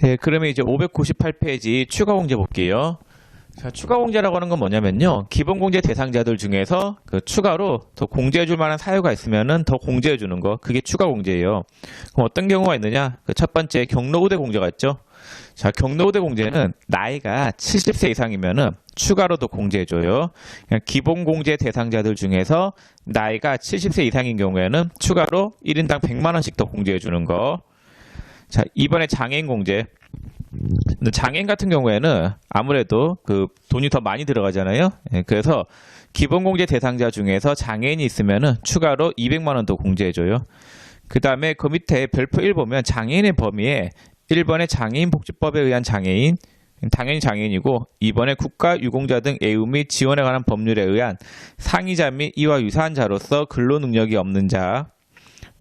네, 그러면 이제 598페이지 추가 공제 볼게요. 자, 추가 공제라고 하는 건 뭐냐면요. 기본 공제 대상자들 중에서 그 추가로 더 공제해 줄 만한 사유가 있으면은 더 공제해 주는 거. 그게 추가 공제예요. 그럼 어떤 경우가 있느냐? 그 첫 번째 경로우대 공제가 있죠. 자, 경로우대 공제는 나이가 70세 이상이면은 추가로 더 공제해 줘요. 그냥 기본 공제 대상자들 중에서 나이가 70세 이상인 경우에는 추가로 1인당 100만 원씩 더 공제해 주는 거. 자, 이번에 장애인 공제. 근데 장애인 같은 경우에는 아무래도 그 돈이 더 많이 들어가잖아요. 예, 그래서 기본 공제 대상자 중에서 장애인이 있으면은 추가로 200만 원 더 공제해줘요. 그 다음에 그 밑에 별표 1 보면 장애인의 범위에 1번의 장애인복지법에 의한 장애인, 당연히 장애인이고 2번의 국가유공자 등 애우 및 지원에 관한 법률에 의한 상이자 및 이와 유사한 자로서 근로 능력이 없는 자.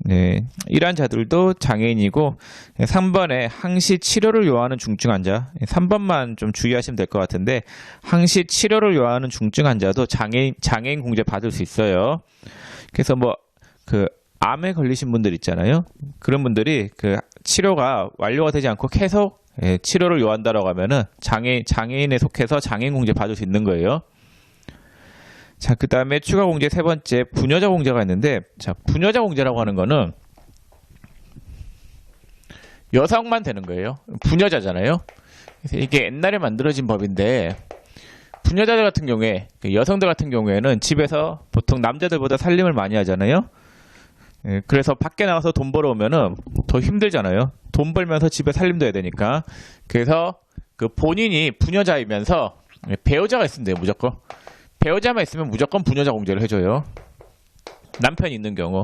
네, 이러한 자들도 장애인이고 3번에 항시 치료를 요하는 중증 환자 3번만 좀 주의하시면 될 것 같은데 항시 치료를 요하는 중증 환자도 장애인 공제 받을 수 있어요. 그래서 뭐 그 암에 걸리신 분들 있잖아요. 그런 분들이 그 치료가 완료가 되지 않고 계속 치료를 요한다라고 하면은 장애인에 속해서 장애인 공제 받을 수 있는 거예요. 자, 그 다음에 추가 공제 세 번째, 부녀자 공제가 있는데, 자, 부녀자 공제라고 하는 거는 여성만 되는 거예요. 부녀자잖아요. 그래서 이게 옛날에 만들어진 법인데, 부녀자들 같은 경우에, 여성들 같은 경우에는 집에서 보통 남자들보다 살림을 많이 하잖아요. 그래서 밖에 나가서 돈 벌어오면은 더 힘들잖아요. 돈 벌면서 집에 살림도 해야 되니까. 그래서 그 본인이 부녀자이면서 배우자가 있으면 돼요, 무조건. 배우자만 있으면 무조건 부녀자 공제를 해줘요. 남편이 있는 경우.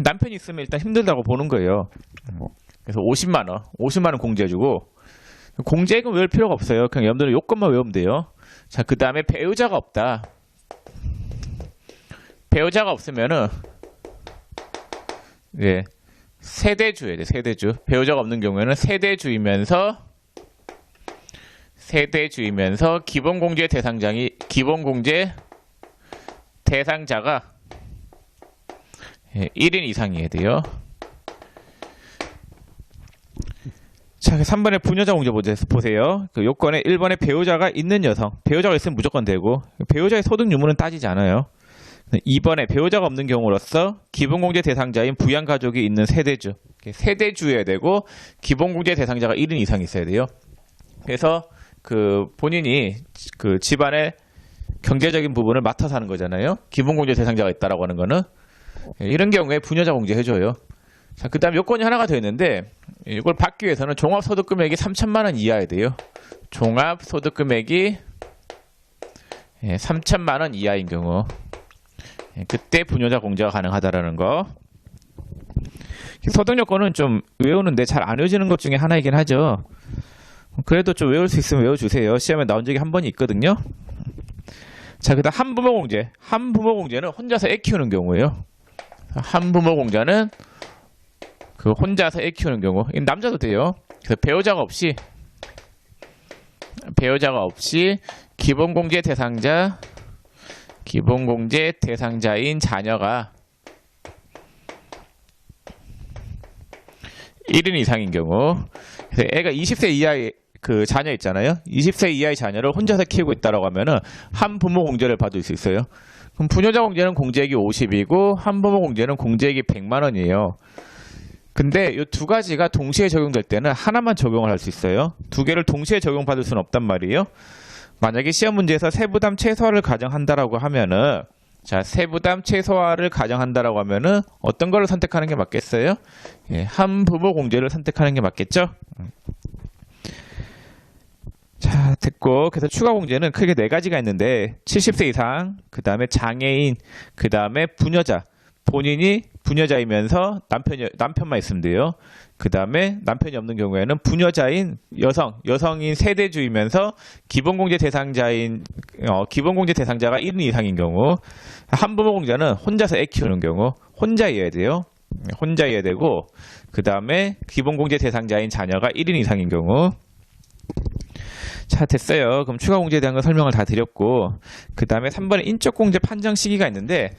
남편이 있으면 일단 힘들다고 보는 거예요. 그래서 50만 원 공제해주고 공제액은 외울 필요가 없어요. 그냥 여러분들은 요건만 외우면 돼요. 자, 그 다음에 배우자가 없다. 배우자가 없으면은 예, 세대주예요. 세대주. 배우자가 없는 경우에는 세대주이면서 기본 공제 대상자가 1인 이상이어야 돼요. 자, 3번에 부녀자 공제 보세요. 그 요건에 1번에 배우자가 있는 여성. 배우자가 있으면 무조건 되고 배우자의 소득 유무는 따지지 않아요. 2번에 배우자가 없는 경우로서 기본 공제 대상자인 부양 가족이 있는 세대주. 세대주여야 되고 기본 공제 대상자가 1인 이상 있어야 돼요. 그래서 그 본인이 그 집안의 경제적인 부분을 맡아서 하는 거잖아요. 기본 공제 대상자가 있다라고 하는 거는 이런 경우에 부녀자 공제 해줘요. 자, 그다음 요건이 하나가 더 있는데 이걸 받기 위해서는 종합소득금액이 3천만 원 이하여야 돼요. 종합소득금액이 3천만 원 이하인 경우 그때 부녀자 공제가 가능하다라는 거. 소득 요건은 좀 외우는데 잘 안 외워지는 것 중에 하나이긴 하죠. 그래도 좀 외울 수 있으면 외워주세요. 시험에 나온 적이 한 번 있거든요. 자, 그 다음 한부모 공제. 한부모 공제는 혼자서 애 키우는 경우예요. 한부모 공제는 그 혼자서 애 키우는 경우. 남자도 돼요. 그래서 배우자가 없이 기본 공제 대상자인 자녀가 1인 이상인 경우. 그래서 애가 20세 이하의 그 자녀 있잖아요. 20세 이하의 자녀를 혼자서 키우고 있다라고 하면은 한부모 공제를 받을 수 있어요. 그럼 부녀자 공제는 공제액이 50이고 한부모 공제는 공제액이 100만 원이에요. 근데 이 두 가지가 동시에 적용될 때는 하나만 적용을 할 수 있어요. 두 개를 동시에 적용받을 수는 없단 말이에요. 만약에 시험 문제에서 세부담 최소화를 가정한다라고 하면은 세부담 최소화를 가정한다라고 하면은 어떤 거를 선택하는 게 맞겠어요? 예, 한부모 공제를 선택하는 게 맞겠죠? 자, 됐고. 그래서 추가 공제는 크게 4가지가 있는데 70세 이상, 그 다음에 장애인, 그 다음에 부녀자. 본인이 부녀자이면서 남편만 있으면 돼요. 그 다음에 남편이 없는 경우에는 부녀자인 여성인 세대주이면서 기본 공제 대상자가 1인 이상인 경우. 한부모 공제는 혼자서 애 키우는 경우 혼자여야 돼요. 혼자여야 되고, 그 다음에 기본 공제 대상자인 자녀가 1인 이상인 경우. 자, 됐어요. 그럼 추가 공제에 대한 거 설명을 다 드렸고, 그 다음에 3번에 인적 공제 판정 시기가 있는데,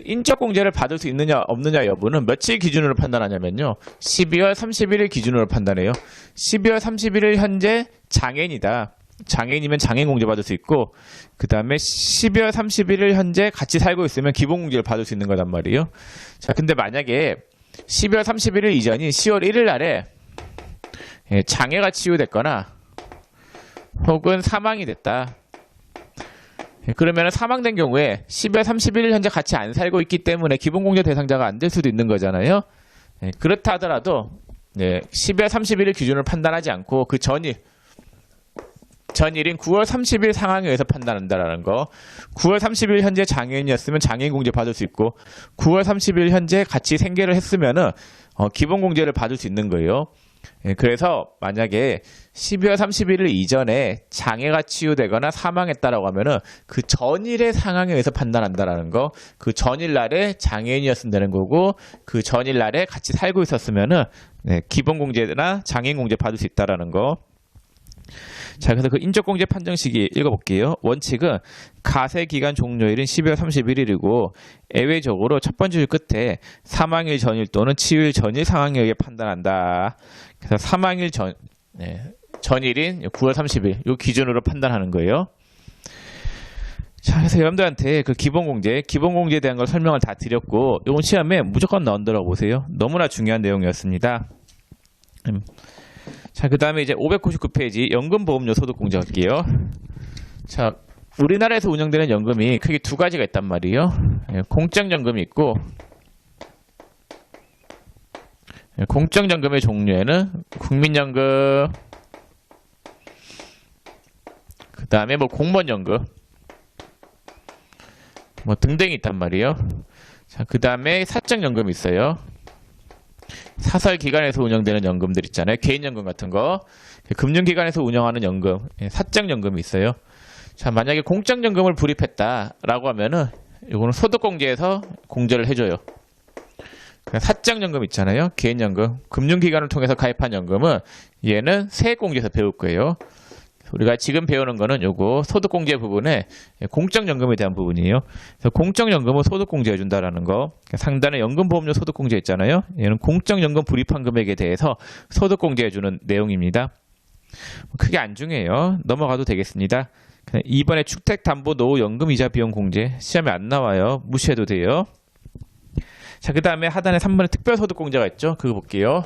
인적 공제를 받을 수 있느냐 없느냐 여부는 며칠 기준으로 판단하냐면요, 12월 31일 기준으로 판단해요. 12월 31일 현재 장애인이다. 장애인이면 장애인 공제 받을 수 있고, 그 다음에 12월 31일 현재 같이 살고 있으면 기본 공제를 받을 수 있는 거단 말이에요. 자, 근데 만약에 12월 31일 이전인 10월 1일 날에 장애가 치유됐거나 혹은 사망이 됐다. 그러면 사망된 경우에 12월 31일 현재 같이 안 살고 있기 때문에 기본공제 대상자가 안 될 수도 있는 거잖아요. 그렇다 하더라도 12월 31일 기준을 판단하지 않고 그 전일인 9월 30일 상황에 의해서 판단한다라는 거. 9월 30일 현재 장애인이었으면 장애인 공제 받을 수 있고, 9월 30일 현재 같이 생계를 했으면은 기본 공제를 받을 수 있는 거예요. 그래서 만약에 12월 31일 이전에 장애가 치유되거나 사망했다라고 하면은 그 전일의 상황에 의해서 판단한다라는 거. 그 전일 날에 장애인이었으면 되는 거고, 그 전일 날에 같이 살고 있었으면은 기본 공제나 장애인 공제 받을 수 있다라는 거. 자, 그래서 그 인적공제 판정 시기 읽어볼게요. 원칙은 가세기간 종료일인 12월 31일이고 예외적으로 첫 번째 주 끝에 사망일 전일 또는 치유일 전일 상황에 의해 판단한다. 그래서 사망일 전일인 9월 30일 이 기준으로 판단하는 거예요. 자, 그래서 여러분들한테 그 기본공제에 대한 걸 설명을 다 드렸고, 이건 시험에 무조건 나온다고 보세요. 너무나 중요한 내용이었습니다. 자, 그 다음에 이제 599페이지 연금보험료 소득공제 할게요. 자, 우리나라에서 운영되는 연금이 크게 두 가지가 있단 말이에요. 공적연금이 있고, 공적연금의 종류에는 국민연금, 그 다음에 뭐 공무원연금, 뭐 등등이 있단 말이에요. 자, 그 다음에 사적연금이 있어요. 사설기관에서 운영되는 연금들 있잖아요. 개인연금 같은 거. 금융기관에서 운영하는 연금, 사적연금이 있어요. 자, 만약에 공적연금을 불입했다라고 하면은 이거는 소득공제에서 공제를 해줘요. 사적연금 있잖아요. 개인연금. 금융기관을 통해서 가입한 연금은 얘는 세액공제에서 배울 거예요. 우리가 지금 배우는 거는 요거 소득공제 부분에 공적연금에 대한 부분이에요. 그래서 공적연금은 소득공제 해준다라는 거. 상단에 연금보험료 소득공제 있잖아요. 얘는 공적연금 불입한 금액에 대해서 소득공제 해주는 내용입니다. 크게 안 중요해요. 넘어가도 되겠습니다. 2번에 주택담보노후연금이자 비용공제 시험에 안 나와요. 무시해도 돼요. 자, 그 다음에 하단에 3번에 특별소득공제가 있죠. 그거 볼게요.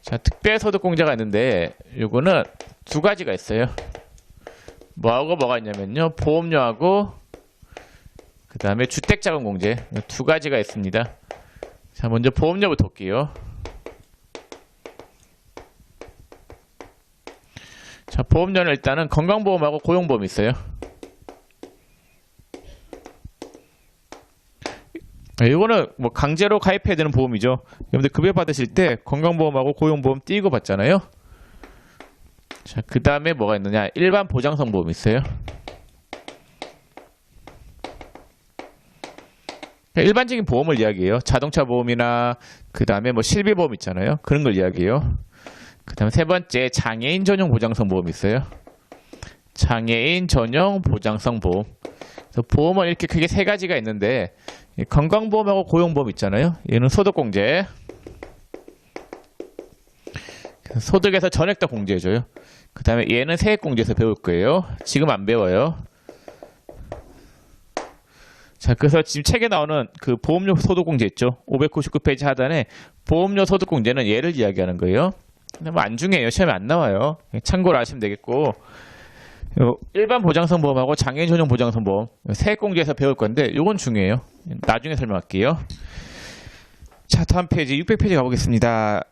자, 특별소득공제가 있는데 요거는 두 가지가 있어요. 뭐하고 뭐가 있냐면요, 보험료하고 그 다음에 주택자금공제 두 가지가 있습니다. 자, 먼저 보험료부터 볼게요. 자, 보험료는 일단은 건강보험하고 고용보험이 있어요. 이거는 뭐 강제로 가입해야 되는 보험이죠. 여러분들 급여 받으실 때 건강보험하고 고용보험 띄고 받잖아요. 자, 그 다음에 뭐가 있느냐, 일반 보장성 보험이 있어요. 일반적인 보험을 이야기해요. 자동차 보험이나 그 다음에 뭐 실비보험 있잖아요. 그런 걸 이야기해요. 그 다음에 세 번째 장애인 전용 보장성 보험이 있어요. 장애인 전용 보장성 보험. 그래서 보험은 이렇게 크게 세 가지가 있는데, 건강보험하고 고용보험 있잖아요. 얘는 소득공제. 소득에서 전액 다 공제해줘요. 그 다음에 얘는 세액공제에서 배울 거예요. 지금 안 배워요. 자, 그래서 지금 책에 나오는 그 보험료 소득공제 있죠. 599페이지 하단에 보험료 소득공제는 얘를 이야기하는 거예요. 근데 뭐 안 중요해요. 시험에 안 나와요. 참고로 아시면 되겠고, 일반 보장성 보험하고 장애인 전용 보장성 보험 세액공제에서 배울 건데 이건 중요해요. 나중에 설명할게요. 자, 다음 페이지 600페이지 가보겠습니다.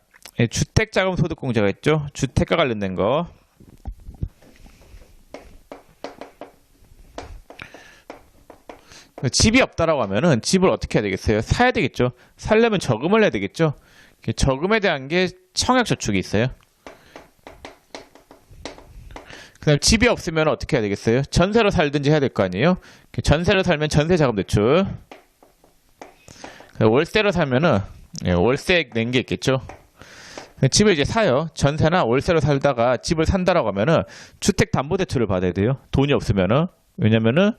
주택자금 소득공제가 있죠. 주택과 관련된 거. 집이 없다라고 하면은 집을 어떻게 해야 되겠어요? 사야 되겠죠. 살려면 저금을 해야 되겠죠. 저금에 대한 게 청약저축이 있어요. 그 다음 집이 없으면 어떻게 해야 되겠어요? 전세로 살든지 해야 될 거 아니에요? 전세로 살면 전세자금 대출. 월세로 살면은 월세 낸 게 있겠죠. 집을 이제 사요. 전세나 월세로 살다가 집을 산다라고 하면은 주택담보대출을 받아야 돼요. 돈이 없으면은. 왜냐면은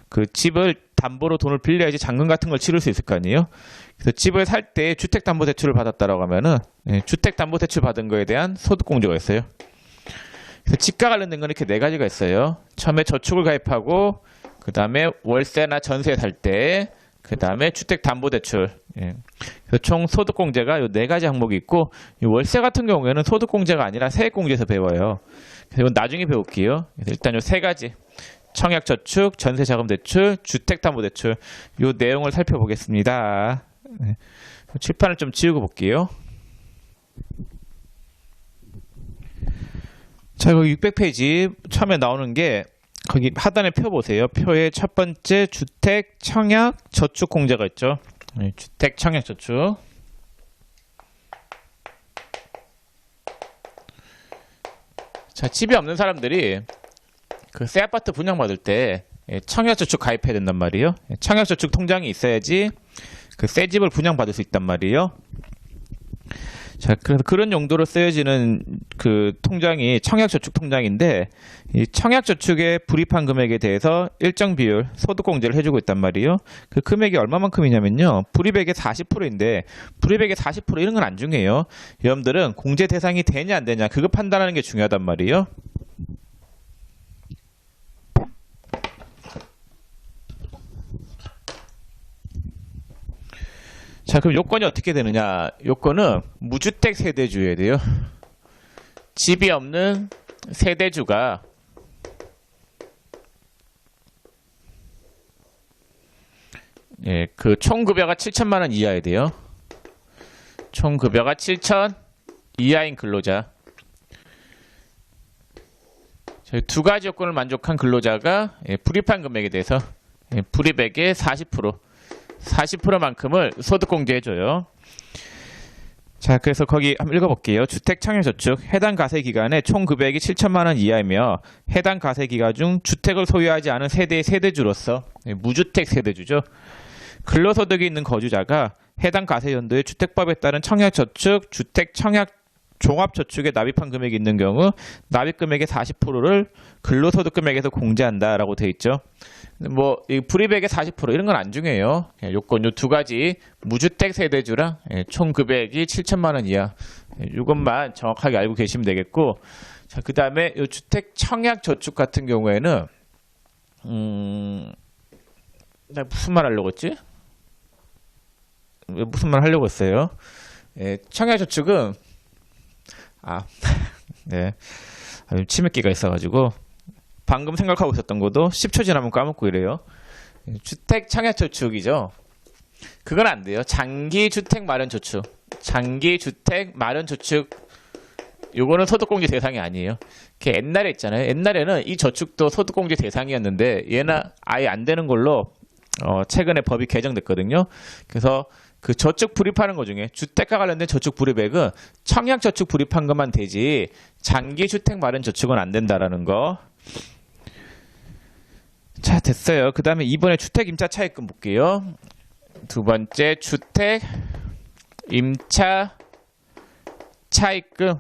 그 집을 담보로 돈을 빌려야지 잔금 같은 걸 치를 수 있을 거 아니에요. 그래서 집을 살 때 주택담보대출을 받았다라고 하면은 주택담보대출 받은 거에 대한 소득공제가 있어요. 그래서 집과 관련된 건 이렇게 네 가지가 있어요. 처음에 저축을 가입하고 그 다음에 월세나 전세 살 때, 그 다음에 주택담보대출. 그래서 총 소득공제가 이 네 가지 항목이 있고, 이 월세 같은 경우에는 소득공제가 아니라 세액공제에서 배워요. 그래서 이건 나중에 배울게요. 그래서 일단 이 세 가지. 청약저축, 전세자금대출, 주택담보대출. 이 내용을 살펴보겠습니다. 칠판을 좀 지우고 볼게요. 자, 여기 600페이지 처음에 나오는 게 거기 하단에 표 보세요. 표에 첫 번째 주택, 청약, 저축 공제가 있죠. 주택, 청약, 저축. 자, 집이 없는 사람들이 그 새 아파트 분양받을 때 청약저축 가입해야 된단 말이에요. 청약저축 통장이 있어야지 그 새 집을 분양받을 수 있단 말이에요. 자, 그래서 그런 용도로 쓰여지는 그 통장이 청약저축 통장인데, 이 청약저축에 불입한 금액에 대해서 일정 비율 소득공제를 해주고 있단 말이에요. 그 금액이 얼마만큼이냐면요, 불입액의 40%인데 불입액의 40% 이런 건 안 중요해요. 여러분들은 공제 대상이 되냐 안 되냐 그거 판단하는 게 중요하단 말이에요. 자, 그럼 요건이 어떻게 되느냐? 요건은 무주택 세대주여야 돼요. 집이 없는 세대주가 그 총급여가 7천만 원 이하여야 돼요. 총급여가 7천 이하인 근로자. 두 가지 요건을 만족한 근로자가 불입한 금액에 대해서 불입액의 40%만큼을 소득공제해줘요. 자, 그래서 거기 한번 읽어볼게요. 주택 청약저축 해당 가세기간에 총 금액이 7천만 원 이하이며 해당 가세기간 중 주택을 소유하지 않은 세대의 세대주로서 무주택 세대주죠. 근로소득이 있는 거주자가 해당 가세연도의 주택법에 따른 청약저축, 주택 청약 종합저축에 납입한 금액이 있는 경우 납입금액의 40%를 근로소득 금액에서 공제한다라고 되어 있죠. 뭐 이 불입액의 40% 이런 건 안 중요해요. 요건 요 두 가지 무주택 세대주랑 총 금액이 7천만 원 이하 이것만 정확하게 알고 계시면 되겠고, 자, 그 다음에 요 주택 청약 저축 같은 경우에는 나 무슨 말 하려고 했지? 무슨 말 하려고 했어요? 청약 저축은 네, 치맥기가 있어가지고 방금 생각하고 있었던 것도 10초 지나면 까먹고 이래요. 주택 청약저축이죠. 그건 안 돼요. 장기주택마련저축. 장기주택마련저축 요거는 소득공제 대상이 아니에요. 옛날에 있잖아요. 옛날에는 이 저축도 소득공제 대상이었는데 얘는 아예 안 되는 걸로 최근에 법이 개정됐거든요. 그래서 그 저축 불입하는 것 중에 주택과 관련된 저축 불입액은 청약저축 불입한 것만 되지 장기주택마련저축은 안 된다라는 거. 자, 됐어요. 그 다음에 이번에 주택 임차 차입금 볼게요. 두 번째 주택 임차 차입금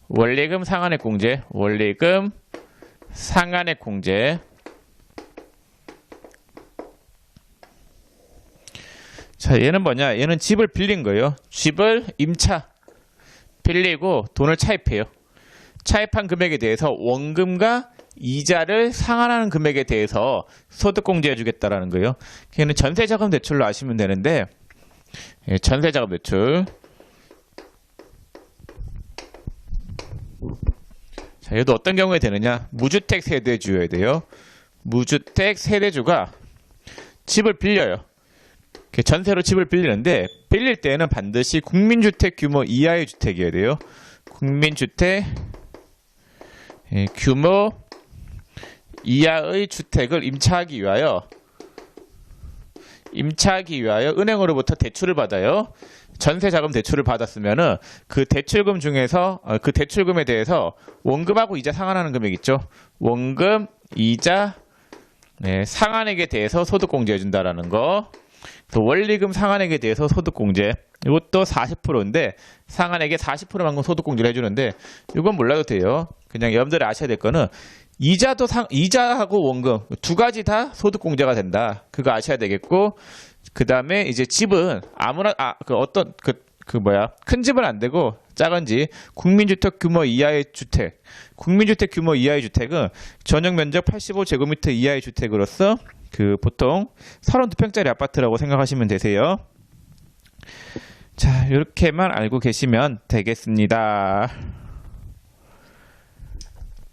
원리금 상한액 공제. 원리금 상한액 공제. 자, 얘는 뭐냐? 얘는 집을 빌린 거예요. 집을 임차 빌리고 돈을 차입해요. 차입한 금액에 대해서 원금과 이자를 상환하는 금액에 대해서 소득공제해 주겠다라는 거예요. 걔는 전세자금 대출로 아시면 되는데, 전세자금 대출. 자, 얘도 어떤 경우에 되느냐? 무주택 세대주여야 돼요. 무주택 세대주가 집을 빌려요. 전세로 집을 빌리는데 빌릴 때는 반드시 국민주택 규모 이하의 주택이어야 돼요. 국민주택 규모 이하의 주택을 임차하기 위하여 은행으로부터 대출을 받아요. 전세자금 대출을 받았으면은 그 대출금 중에서 그 대출금에 대해서 원금하고 이자 상환하는 금액 있죠. 원금, 이자, 상환액에 대해서 소득공제해 준다라는 거. 또 원리금 상환액에 대해서 소득공제. 이것도 40%인데 상한액의 40%만큼 소득공제를 해주는데 이건 몰라도 돼요. 그냥 여러분들이 아셔야 될 거는 이자하고 원금 두 가지 다 소득공제가 된다. 그거 아셔야 되겠고, 그 다음에 이제 집은 아무나 큰 집은 안 되고 작은 집, 국민주택 규모 이하의 주택. 국민주택 규모 이하의 주택은 전용 면적 85제곱미터 이하의 주택으로서 보통 32평짜리 아파트라고 생각하시면 되세요. 자, 이렇게만 알고 계시면 되겠습니다.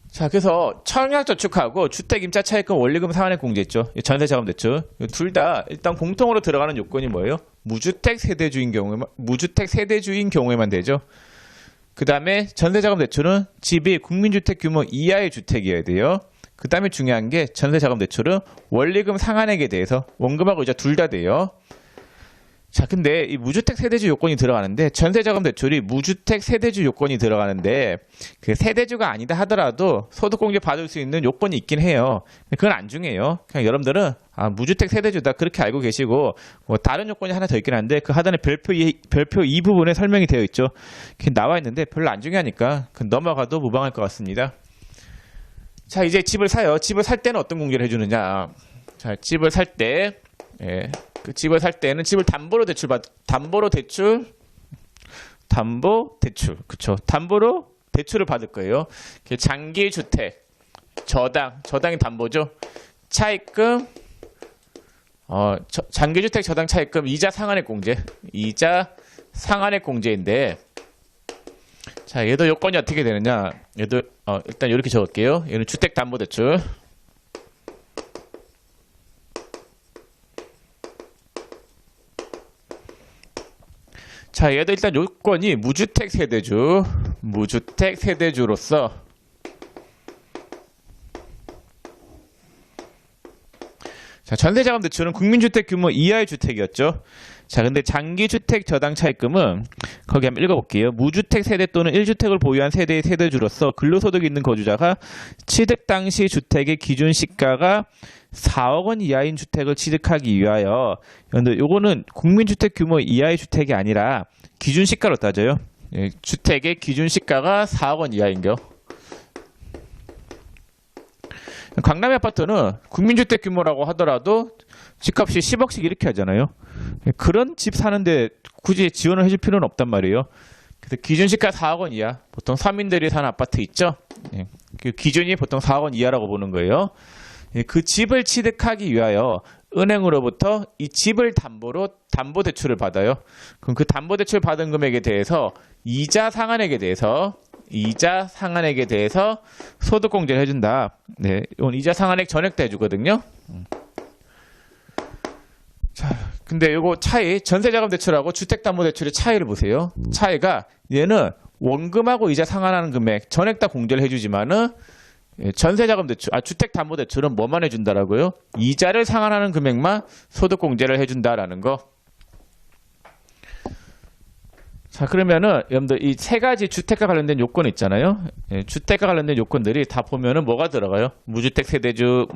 자, 그래서 청약저축하고 주택임차 차익금 원리금 상한액 공제했죠. 전세자금 대출. 둘 다 일단 공통으로 들어가는 요건이 뭐예요? 무주택 세대주인 경우에만 되죠. 그 다음에 전세자금 대출은 집이 국민주택 규모 이하의 주택이어야 돼요. 그 다음에 중요한 게 전세자금 대출은 원리금 상한액에 대해서 원금하고 이자 둘 다 돼요. 자, 근데 이 무주택 세대주 요건이 들어가는데 전세자금 대출이 무주택 세대주 요건이 들어가는데 그 세대주가 아니다 하더라도 소득공제 받을 수 있는 요건이 있긴 해요. 그건 안 중요해요. 그냥 여러분들은 무주택 세대주다 그렇게 알고 계시고, 뭐 다른 요건이 하나 더 있긴 한데 그 하단에 별표 2 부분에 설명이 되어 있죠. 그게 나와 있는데 별로 안 중요하니까 넘어가도 무방할 것 같습니다. 자, 이제 집을 사요. 집을 살 때는 어떤 공제를 해주느냐. 자, 집을 살 때, 집을 살 때는 집을 담보 대출, 그쵸. 담보로 대출을 받을 거예요. 장기주택, 저당이 담보죠. 차입금, 장기주택 저당 차입금, 이자 상한액 공제인데, 자, 얘도 요건이 어떻게 되느냐. 얘도, 일단 이렇게 적을게요. 얘는 주택담보대출. 자, 얘도 일단 요건이 무주택 세대주로서 자, 전세자금 대출은 국민주택 규모 이하의 주택이었죠. 자, 근데 장기주택 저당 차입금은 거기 한번 읽어볼게요. 무주택 세대 또는 1주택을 보유한 세대의 세대주로서 근로소득이 있는 거주자가 취득 당시 주택의 기준 시가가 4억 원 이하인 주택을 취득하기 위하여, 근데 요거는 국민주택 규모 이하의 주택이 아니라 기준 시가로 따져요. 주택의 기준 시가가 4억 원 이하인 겨. 강남의 아파트는 국민주택 규모라고 하더라도 집값이 10억씩 이렇게 하잖아요. 그런 집 사는데 굳이 지원을 해줄 필요는 없단 말이에요. 그래서 기준시가 4억 원 이하, 보통 서민들이 사는 아파트 있죠. 그 기준이 보통 4억 원 이하라고 보는 거예요. 그 집을 취득하기 위하여 은행으로부터 이 집을 담보로 담보대출을 받아요. 그럼 그 담보대출 받은 금액에 대해서 이자 상한액에 대해서 소득공제를 해준다. 네, 이건 이자 상한액 전액 다 해주거든요. 자, 근데 요거 차이, 전세자금 대출하고 주택담보대출의 차이를 보세요. 차이가 얘는 원금하고 이자 상환하는 금액 전액 다 공제를 해주지만은 전세자금 대출, 주택담보대출은 뭐만 해준다라고요? 이자를 상환하는 금액만 소득공제를 해준다라는 거. 자, 그러면은 여러분들 이 세 가지 주택과 관련된 요건 있잖아요. 주택과 관련된 요건들이 다 보면은 뭐가 들어가요? 무주택 세대주가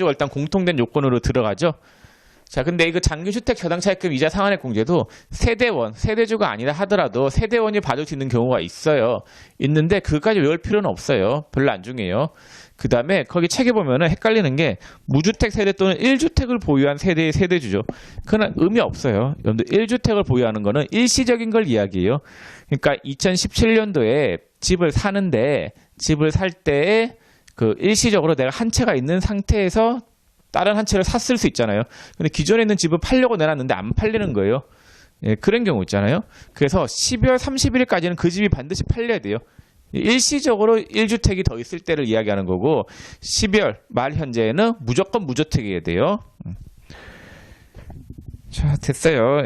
일단 공통된 요건으로 들어가죠. 자, 근데 이거 장기주택 저당 차입금 이자 상한액 공제도 세대주가 아니라 하더라도 세대원이 받을 수 있는 경우가 있는데 그것까지 외울 필요는 없어요. 별로 안 중요해요. 그 다음에 거기 책에 보면은 헷갈리는 게 무주택 세대 또는 1주택을 보유한 세대의 세대주죠. 그건 의미 없어요. 여러분들 1주택을 보유하는 거는 일시적인 걸 이야기해요. 그러니까 2017년도에 집을 살 때 그 일시적으로 내가 한 채가 있는 상태에서 다른 한 채를 샀을 수 있잖아요. 근데 기존에 있는 집을 팔려고 내놨는데 안 팔리는 거예요. 그런 경우 있잖아요. 그래서 12월 31일까지는 그 집이 반드시 팔려야 돼요. 일시적으로 1주택이 더 있을 때를 이야기하는 거고 12월 말 현재에는 무조건 무주택이어야 돼요. 자, 됐어요.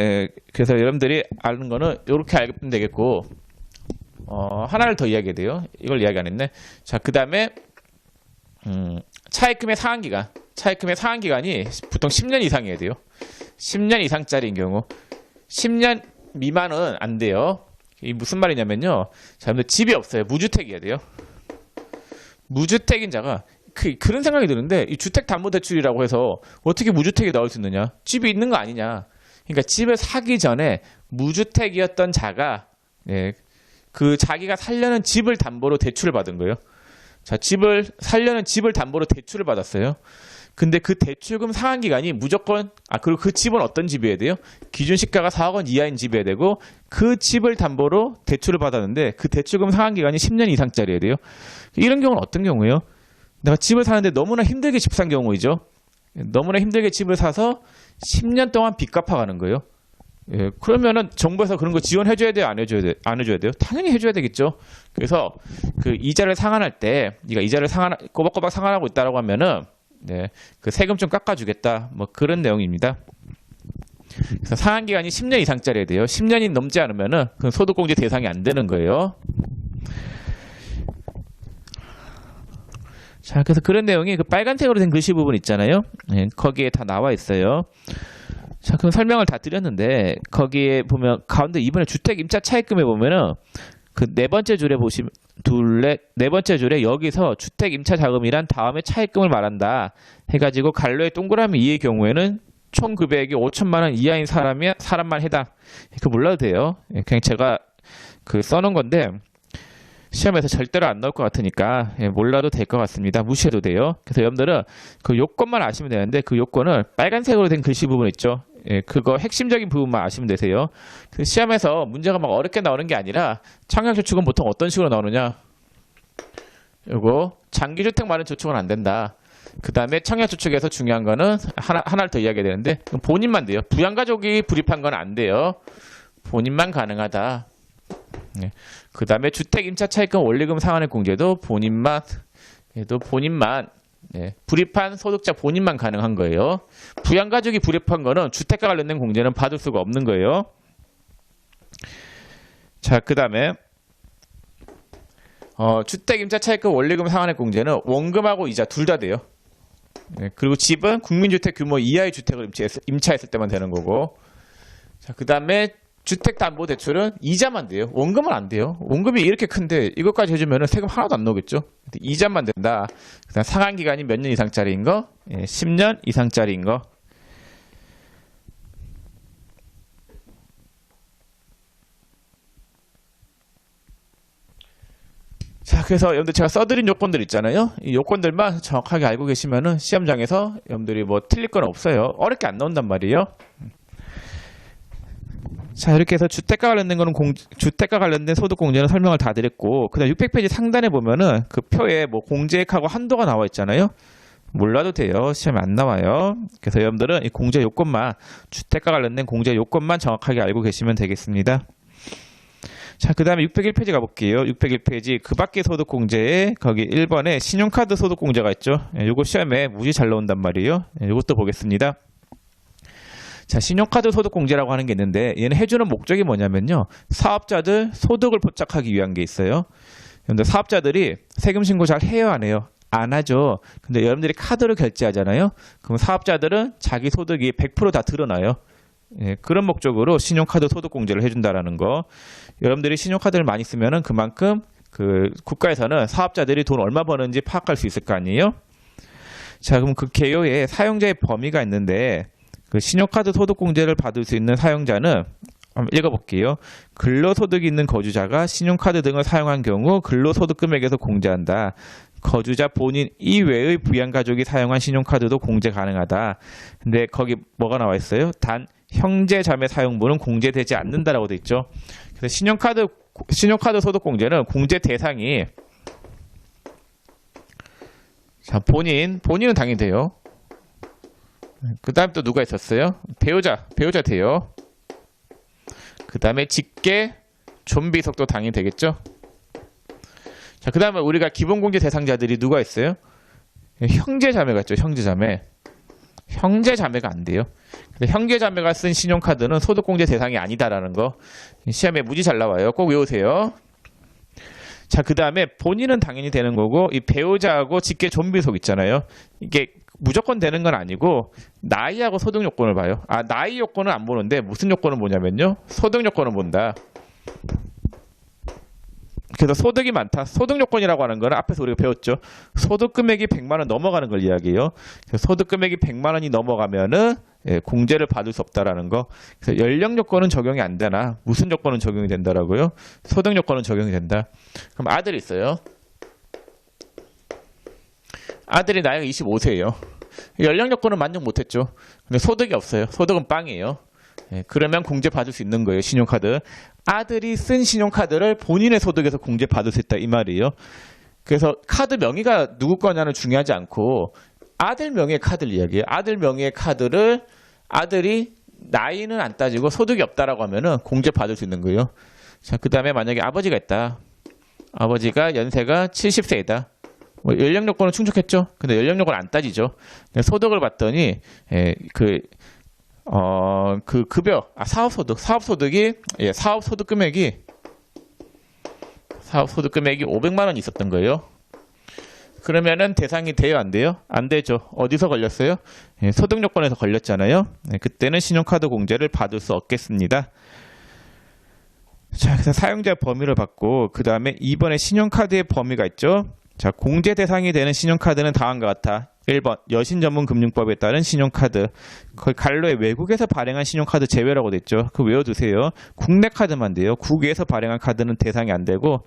그래서 여러분들이 아는 거는 이렇게 알면 되겠고, 하나를 더 이야기해야 돼요. 이걸 이야기 안 했네. 자, 그 다음에 차입금의 상한기간이 보통 10년 이상이어야 돼요. 10년 이상짜리인 경우 10년 미만은 안 돼요. 이 무슨 말이냐면요. 자, 여러분들 집이 없어요. 무주택이어야 돼요. 무주택인 자가 그런 생각이 드는데 이 주택담보대출이라고 해서 어떻게 무주택이 나올 수 있느냐? 집이 있는 거 아니냐? 그러니까 집을 사기 전에 무주택이었던 자가 예, 그 자기가 살려는 집을 담보로 대출을 받은 거예요. 자, 집을 살려는 집을 담보로 대출을 받았어요. 근데 그 대출금 상환 기간이 무조건 그리고 그 집은 어떤 집이어야 돼요? 기준 시가가 4억 원 이하인 집이어야 되고 그 집을 담보로 대출을 받았는데 그 대출금 상환 기간이 10년 이상짜리여야 돼요. 이런 경우는 어떤 경우예요? 내가 집을 사는데 너무나 힘들게 집 산 경우이죠. 너무나 힘들게 집을 사서 10년 동안 빚 갚아가는 거예요. 예, 그러면은 정부에서 그런 거 지원해줘야 돼요? 안 해줘야 돼요? 안 해줘야 돼요? 당연히 해줘야 되겠죠. 그래서 그 이자를 상환할 때, 네가 이자를 꼬박꼬박 상환하고 있다라고 하면은, 네, 그 세금 좀 깎아주겠다. 뭐 그런 내용입니다. 그래서 상환 기간이 10년 이상짜리여야 돼요. 10년이 넘지 않으면은 그 소득공제 대상이 안 되는 거예요. 자, 그래서 그런 내용이 그 빨간색으로 된 글씨 부분 있잖아요. 네, 거기에 다 나와 있어요. 자, 그럼 설명을 다 드렸는데 거기에 보면 가운데 이번에 주택 임차 차입금에 보면은 그 네 번째 줄에 보시면 네 번째 줄에 여기서 주택 임차 자금이란 다음에 차입금을 말한다 해가지고 갈로에 동그라미 2의 경우에는 총 금액이 5천만 원 이하인 사람만 해당. 그 몰라도 돼요. 그냥 제가 그 써놓은 건데 시험에서 절대로 안 나올 것 같으니까 몰라도 될 것 같습니다. 무시해도 돼요. 그래서 여러분들은 그 요건만 아시면 되는데 그 요건을 빨간색으로 된 글씨 부분 있죠. 그거 핵심적인 부분만 아시면 되세요. 그 시험에서 문제가 막 어렵게 나오는 게 아니라 청약저축은 보통 어떤 식으로 나오느냐. 요거 장기주택 마련 저축은 안 된다. 그 다음에 청약저축에서 중요한 거는 하나를 더 이야기해야 되는데 본인만 돼요. 부양가족이 불입한 건 안 돼요. 본인만 가능하다. 그 다음에 주택 임차 차입금 원리금 상환의 공제도 본인만 불입한 소득자 본인만 가능한 거예요. 부양가족이 불입한 거는 주택과 관련된 공제는 받을 수가 없는 거예요. 자, 그 다음에 주택 임차 차입금 원리금 상환의 공제는 원금하고 이자 둘 다 돼요. 그리고 집은 국민주택 규모 이하의 주택을 임차했을 때만 되는 거고. 자, 그 다음에 주택담보대출은 이자만 돼요. 원금은 안 돼요. 원금이 이렇게 큰데 이것까지 해주면 세금 하나도 안 나오겠죠. 이자만 된다. 그다음 상환기간이 몇 년 이상짜리인 거? 10년 이상짜리인 거. 자, 그래서 여러분들 제가 써드린 요건들 있잖아요. 이 요건들만 정확하게 알고 계시면은 시험장에서 여러분들이 뭐 틀릴 건 없어요. 어렵게 안 나온단 말이에요. 자, 이렇게 해서 주택과 관련된 거는 주택과 관련된 소득 공제는 설명을 다 드렸고, 그다음 600페이지 상단에 보면은 그 표에 뭐 공제액하고 한도가 나와 있잖아요. 몰라도 돼요. 시험에 안 나와요. 그래서 여러분들은 이 공제 요건만, 주택과 관련된 공제 요건만 정확하게 알고 계시면 되겠습니다. 자, 그 다음에 601페이지 가볼게요. 601페이지 그 밖의 소득 공제에 거기 1번에 신용카드 소득 공제가 있죠. 요거 시험에 무지 잘 나온단 말이에요. 요것도 보겠습니다. 자, 신용카드 소득 공제라고 하는 게 있는데 얘는 해주는 목적이 뭐냐면요. 사업자들 소득을 포착하기 위한 게 있어요. 여러분들 사업자들이 세금 신고 잘 해요, 안 해요? 안 하죠. 근데 여러분들이 카드로 결제하잖아요. 그럼 사업자들은 자기 소득이 100% 다 드러나요. 그런 목적으로 신용카드 소득 공제를 해준다라는 거. 여러분들이 신용카드를 많이 쓰면은 그만큼 그 국가에서는 사업자들이 돈 얼마 버는지 파악할 수 있을 거 아니에요? 자, 그럼 그 개요에 사용자의 범위가 있는데 그 신용카드 소득공제를 받을 수 있는 사용자는 한번 읽어볼게요. 근로소득이 있는 거주자가 신용카드 등을 사용한 경우 근로소득 금액에서 공제한다. 거주자 본인 이외의 부양가족이 사용한 신용카드도 공제 가능하다. 근데 거기 뭐가 나와 있어요? 단 형제 자매 사용분은 공제되지 않는다라고 돼 있죠. 그래서 신용카드 소득공제는 공제 대상이 자, 본인은 당연히 돼요. 그 다음 또 누가 있었어요? 배우자 돼요. 그 다음에 직계, 존비속도 당연히 되겠죠. 자, 그 다음에 우리가 기본공제 대상자들이 누가 있어요? 형제자매가 있죠. 형제자매가 안 돼요. 근데 형제자매가 쓴 신용카드는 소득공제 대상이 아니다라는 거 시험에 무지 잘 나와요. 꼭 외우세요. 자, 그 다음에 본인은 당연히 되는 거고 이 배우자하고 직계, 존비속 있잖아요. 이게 무조건 되는 건 아니고 나이하고 소득 요건을 봐요. 나이 요건은 안 보는데 무슨 요건을 보냐면요. 소득 요건을 본다. 그래서 소득이 많다. 소득 요건이라고 하는 거는 앞에서 우리가 배웠죠. 소득 금액이 100만 원 넘어가는 걸 이야기해요. 그래서 소득 금액이 100만 원이 넘어가면은 공제를 받을 수 없다라는 거. 그래서 연령 요건은 적용이 안 되나? 무슨 요건은 적용이 된다라고요? 소득 요건은 적용이 된다. 그럼 아들이 있어요. 아들이 나이가 25세예요. 연령 요건은 만족 못했죠. 근데 소득이 없어요. 소득은 빵이에요. 그러면 공제 받을 수 있는 거예요. 신용카드. 아들이 쓴 신용카드를 본인의 소득에서 공제 받을 수 있다 이 말이에요. 그래서 카드 명의가 누구 거냐는 중요하지 않고 아들 명의의 카드를 이야기해요. 아들 명의의 카드를 아들이 나이는 안 따지고 소득이 없다라고 하면은 공제 받을 수 있는 거예요. 자, 그 다음에 만약에 아버지가 있다. 아버지가 연세가 70세이다. 뭐 연령 요건은 충족했죠. 근데 연령 요건 안 따지죠. 소득을 봤더니 그 급여, 사업소득이 사업소득 금액이 500만 원이 있었던 거예요. 그러면은 대상이 돼요, 안 돼요? 안 되죠. 어디서 걸렸어요? 소득 요건에서 걸렸잖아요. 그때는 신용카드 공제를 받을 수 없겠습니다. 자, 그래서 사용자 범위를 받고 그 다음에 이번에 신용카드의 범위가 있죠. 자, 공제 대상이 되는 신용카드는 다음과 같아. 1번 여신전문금융법에 따른 신용카드. 거의 갈로에 외국에서 발행한 신용카드 제외라고 됐죠. 그거 외워두세요. 국내 카드만 돼요. 국외에서 발행한 카드는 대상이 안 되고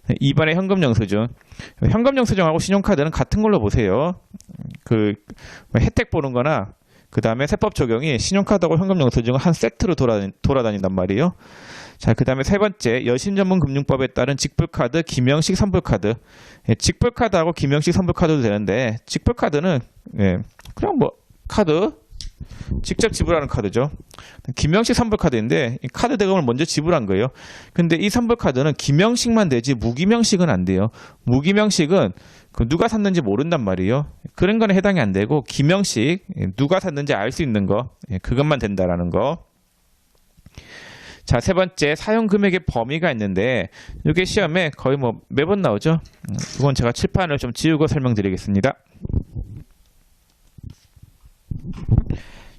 2번에 현금영수증. 현금영수증하고 신용카드는 같은 걸로 보세요. 그 혜택 보는 거나 그 다음에 세법 적용이 신용카드하고 현금영수증은 한 세트로 돌아다닌단 말이에요. 자, 그 다음에 세 번째 여신전문금융법에 따른 직불카드, 김영식 선불카드. 직불카드하고 김영식 선불카드도 되는데 직불카드는 그냥 뭐 카드 직접 지불하는 카드죠. 김영식 선불카드인데 이 카드 대금을 먼저 지불한 거예요. 근데 이 선불카드는 김영식만 되지 무김영식은 안 돼요. 무김영식은 누가 샀는지 모른단 말이에요. 그런 거는 해당이 안 되고 김영식 누가 샀는지 알 수 있는 거 그것만 된다라는 거. 자, 세 번째 사용 금액의 범위가 있는데 이게 시험에 거의 뭐 매번 나오죠. 이건 제가 칠판을 좀 지우고 설명드리겠습니다.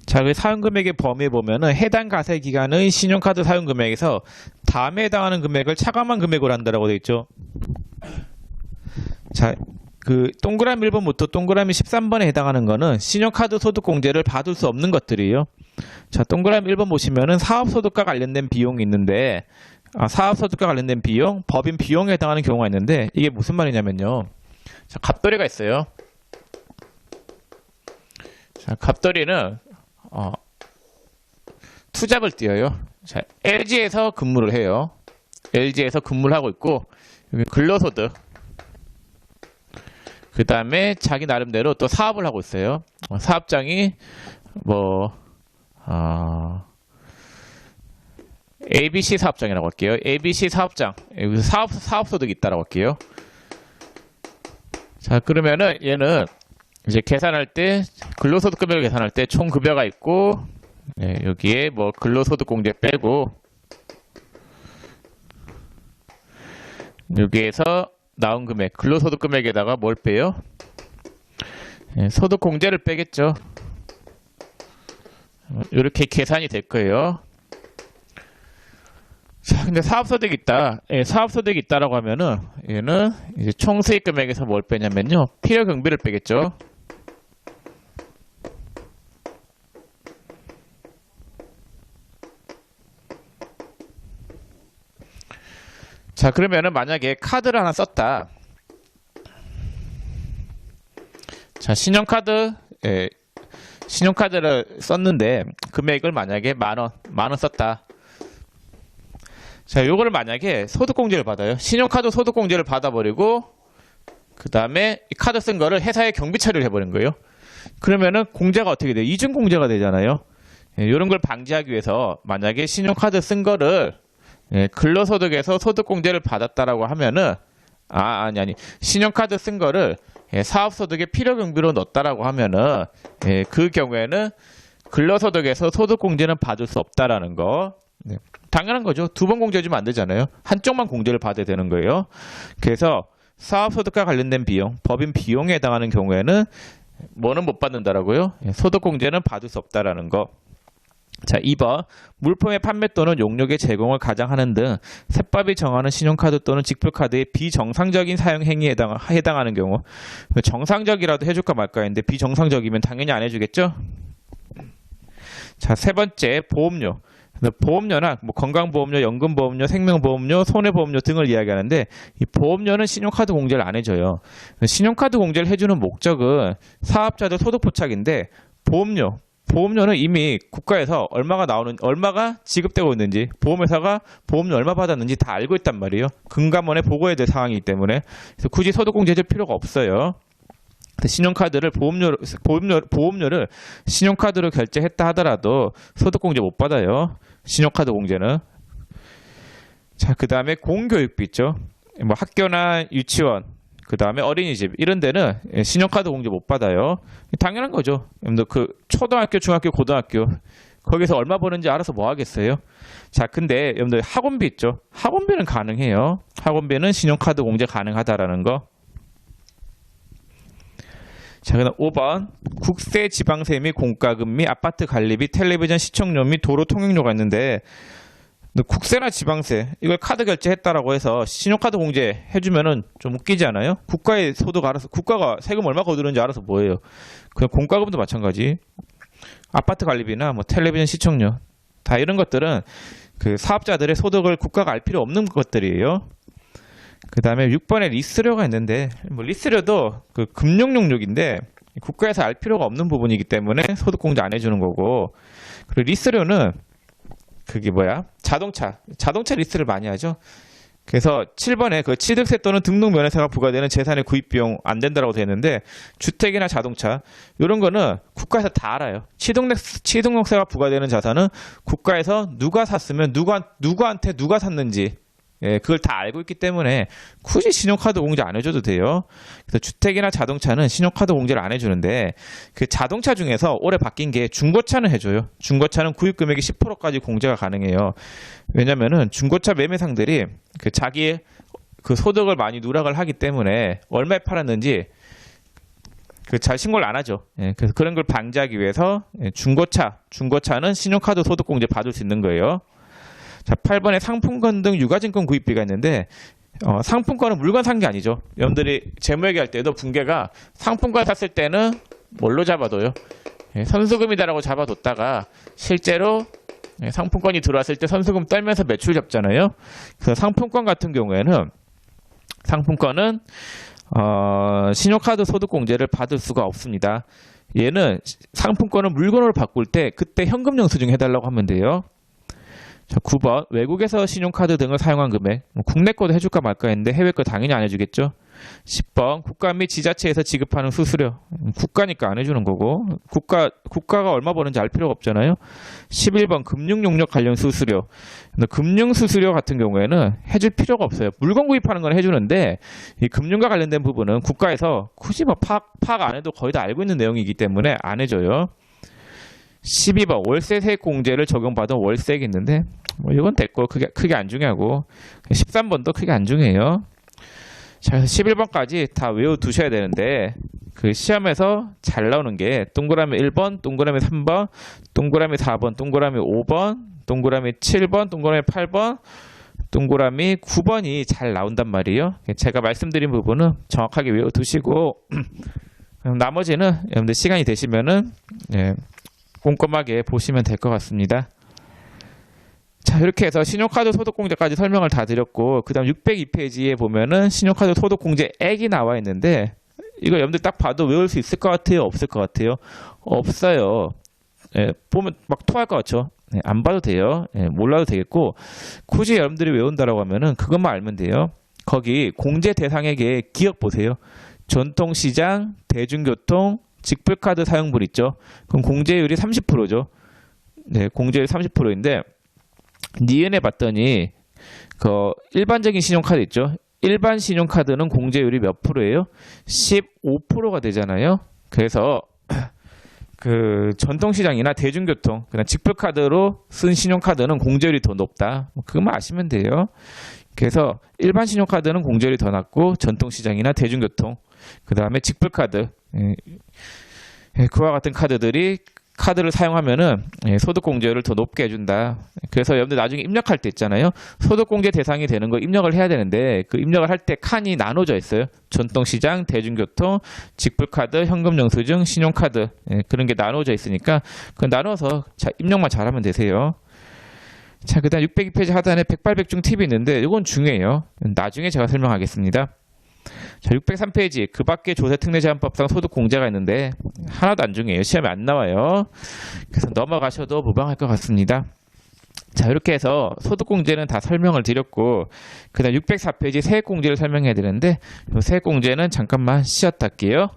자, 그 사용 금액의 범위에 보면은 해당 가세 기간의 신용카드 사용 금액에서 다음에 해당하는 금액을 차감한 금액으로 한다라고 되어 있죠. 자, 그 동그라미 1번부터 동그라미 13번에 해당하는 거는 신용카드 소득공제를 받을 수 없는 것들이에요. 자, 동그라미 1번 보시면은 사업소득과 관련된 비용이 있는데 사업소득과 관련된 비용, 법인 비용에 해당하는 경우가 있는데 이게 무슨 말이냐면요. 자, 갑돌이가 있어요. 자, 갑돌이는 투잡을 뛰어요. 자, LG에서 근무를 해요. LG에서 근무를 하고 있고 여기 근로소득 그 다음에 자기 나름대로 또 사업을 하고 있어요. 사업장이 뭐 ABC 사업장이라고 할게요. ABC 사업장 여기서 사업소득이 있다라고 할게요. 자, 그러면은 얘는 이제 계산할 때 근로소득 금액을 계산할 때 총 급여가 있고 여기에 뭐 근로소득 공제 빼고 여기에서 나온 금액 근로소득 금액에다가 뭘 빼요? 소득 공제를 빼겠죠. 이렇게 계산이 될 거예요. 자, 근데 사업소득이 있다. 사업소득이 있다라고 하면은 얘는 이제 총 수익 금액에서 뭘 빼냐면요. 필요 경비를 빼겠죠. 자, 그러면은 만약에 카드를 하나 썼다. 자, 신용카드를 썼는데 금액을 만약에 만 원 썼다. 자, 요거를 만약에 소득공제를 받아요. 신용카드 소득공제를 받아버리고 그 다음에 이 카드 쓴 거를 회사에 경비 처리를 해버린 거예요. 그러면은 공제가 어떻게 돼요? 이중공제가 되잖아요. 이런 걸 방지하기 위해서 만약에 신용카드 쓴 거를 근로소득에서 소득공제를 받았다라고 하면은 아니 신용카드 쓴 거를 사업소득의 필요경비로 넣었다라고 하면은 그 경우에는 근로소득에서 소득공제는 받을 수 없다라는 거. 당연한 거죠. 두 번 공제해주면 안 되잖아요. 한쪽만 공제를 받아야 되는 거예요. 그래서 사업소득과 관련된 비용, 법인 비용에 해당하는 경우에는 뭐는 못 받는다라고요? 소득공제는 받을 수 없다라는 거. 자, 2번. 물품의 판매 또는 용역의 제공을 가장하는 등 세법이 정하는 신용카드 또는 직불카드의 비정상적인 사용 행위에 해당하는 경우. 정상적이라도 해줄까 말까 했는데 비정상적이면 당연히 안 해주겠죠? 자, 세 번째, 보험료. 보험료나 뭐 건강보험료, 연금보험료, 생명보험료, 손해보험료 등을 이야기하는데 이 보험료는 신용카드 공제를 안 해줘요. 신용카드 공제를 해주는 목적은 사업자들 소득 포착인데 보험료는 이미 국가에서 얼마가 지급되고 있는지, 보험회사가 보험료 얼마 받았는지 다 알고 있단 말이에요. 금감원에 보고해야 될 상황이기 때문에. 그래서 굳이 소득공제해줄 필요가 없어요. 신용카드를 보험료를 신용카드로 결제했다 하더라도 소득공제 못 받아요. 신용카드 공제는. 자, 그 다음에 공교육비 있죠. 뭐 학교나 유치원, 그 다음에 어린이집 이런 데는 신용카드 공제 못 받아요. 당연한 거죠. 여러분들 그 초등학교, 중학교, 고등학교 거기서 얼마 버는지 알아서 뭐 하겠어요. 자, 근데 여러분들 학원비 있죠. 학원비는 가능해요. 학원비는 신용카드 공제 가능하다라는 거. 자, 그다음 5번. 국세, 지방세 및 공과금 및 아파트 관리비, 텔레비전 시청료 및 도로 통행료가 있는데 국세나 지방세 이걸 카드 결제했다라고 해서 신용카드 공제 해주면은 좀 웃기지 않아요? 국가의 소득 알아서, 국가가 세금 얼마 거두는지 알아서 뭐예요? 그냥 공과금도 마찬가지. 아파트 관리비나 뭐 텔레비전 시청료 다 이런 것들은 그 사업자들의 소득을 국가가 알 필요 없는 것들이에요. 그 다음에 6번에 리스료가 있는데 뭐 리스료도 그 금융 용역인데 국가에서 알 필요가 없는 부분이기 때문에 소득공제 안 해주는 거고, 그리고 리스료는 그게 자동차 리스를 많이 하죠. 그래서 7번에 그 취득세 또는 등록면허세가 부과되는 재산의 구입비용 안 된다라고 되어 있는데 주택이나 자동차 이런 거는 국가에서 다 알아요. 취등록세가 부과되는 자산은 국가에서 누가 샀으면 누구한테 누가 샀는지 그걸 다 알고 있기 때문에 굳이 신용카드 공제 안 해줘도 돼요. 그래서 주택이나 자동차는 신용카드 공제를 안 해주는데 그 자동차 중에서 올해 바뀐 게 중고차는 해줘요. 중고차는 구입금액의 10%까지 공제가 가능해요. 왜냐면은 중고차 매매상들이 그 자기의 그 소득을 많이 누락을 하기 때문에 얼마에 팔았는지 그 잘 신고를 안 하죠. 그래서 그런 걸 방지하기 위해서 중고차는 신용카드 소득 공제 받을 수 있는 거예요. 자, 8번에 상품권 등 유가증권 구입비가 있는데 상품권은 물건 산 게 아니죠. 여러분들이 재무회계할 때도 분계가 상품권 샀을 때는 뭘로 잡아둬요? 선수금이다라고 잡아뒀다가 실제로 상품권이 들어왔을 때 선수금 떨면서 매출 잡잖아요. 그래서 상품권 같은 경우에는 신용카드 소득공제를 받을 수가 없습니다. 얘는 상품권을 물건으로 바꿀 때 그때 현금 영수증 해달라고 하면 돼요. 자, 9번. 외국에서 신용카드 등을 사용한 금액. 국내 거도 해줄까 말까 했는데 해외 거 당연히 안 해주겠죠. 10번. 국가 및 지자체에서 지급하는 수수료. 국가니까 안 해주는 거고. 국가가 얼마 버는지 알 필요가 없잖아요. 11번. 금융용역 관련 수수료. 금융수수료 같은 경우에는 해줄 필요가 없어요. 물건 구입하는 건 해주는데 이 금융과 관련된 부분은 국가에서 굳이 뭐 파악 안 해도 거의 다 알고 있는 내용이기 때문에 안 해줘요. 12번 월세 세액 공제를 적용받은 월세액이 있는데 뭐 이건 됐고 크게 안 중요하고 13번도 크게 안 중요해요. 자, 11번까지 다 외워두셔야 되는데 그 시험에서 잘 나오는 게 동그라미 1번, 동그라미 3번, 동그라미 4번, 동그라미 5번, 동그라미 7번, 동그라미 8번, 동그라미 9번이 잘 나온단 말이에요. 제가 말씀드린 부분은 정확하게 외워두시고 나머지는 여러분들 시간이 되시면은 꼼꼼하게 보시면 될 것 같습니다. 자, 이렇게 해서 신용카드 소득공제까지 설명을 다 드렸고 그 다음 602페이지에 보면은 신용카드 소득공제액이 나와 있는데 이거 여러분들 딱 봐도 외울 수 있을 것 같아요? 없을 것 같아요? 없어요. 보면 막 토할 것 같죠? 안 봐도 돼요. 몰라도 되겠고 굳이 여러분들이 외운다라고 하면은 그것만 알면 돼요. 거기 공제 대상에게 기억 보세요. 전통시장, 대중교통, 직불카드 사용분 있죠. 그럼 공제율이 30%죠. 네, 공제율 30%인데 니은에 봤더니 그 일반적인 신용카드 있죠. 일반 신용카드는 공제율이 몇 프로예요? 15%가 되잖아요. 그래서 그 전통시장이나 대중교통, 그냥 직불카드로 쓴 신용카드는 공제율이 더 높다. 그것만 아시면 돼요. 그래서 일반 신용카드는 공제율이 더 낮고 전통시장이나 대중교통, 그 다음에 직불카드, 그와 같은 카드들이 카드를 사용하면은 소득공제율을 더 높게 해준다. 그래서 여러분들 나중에 입력할 때 있잖아요. 소득공제 대상이 되는 거 입력을 해야 되는데 그 입력을 할 때 칸이 나눠져 있어요. 전통시장, 대중교통, 직불카드, 현금영수증, 신용카드 그런 게 나눠져 있으니까 그 나눠서 입력만 잘하면 되세요. 자, 그 다음 602페이지 하단에 백발백중 팁이 있는데 이건 중요해요. 나중에 제가 설명하겠습니다. 자, 603페이지 그 밖에 조세특례제한법상 소득공제가 있는데 하나도 안 중요해요. 시험에 안 나와요. 그래서 넘어가셔도 무방할 것 같습니다. 자, 이렇게 해서 소득공제는 다 설명을 드렸고 그 다음 604페이지 세액공제를 설명해야 되는데 세액공제는 잠깐만 쉬었다 할게요.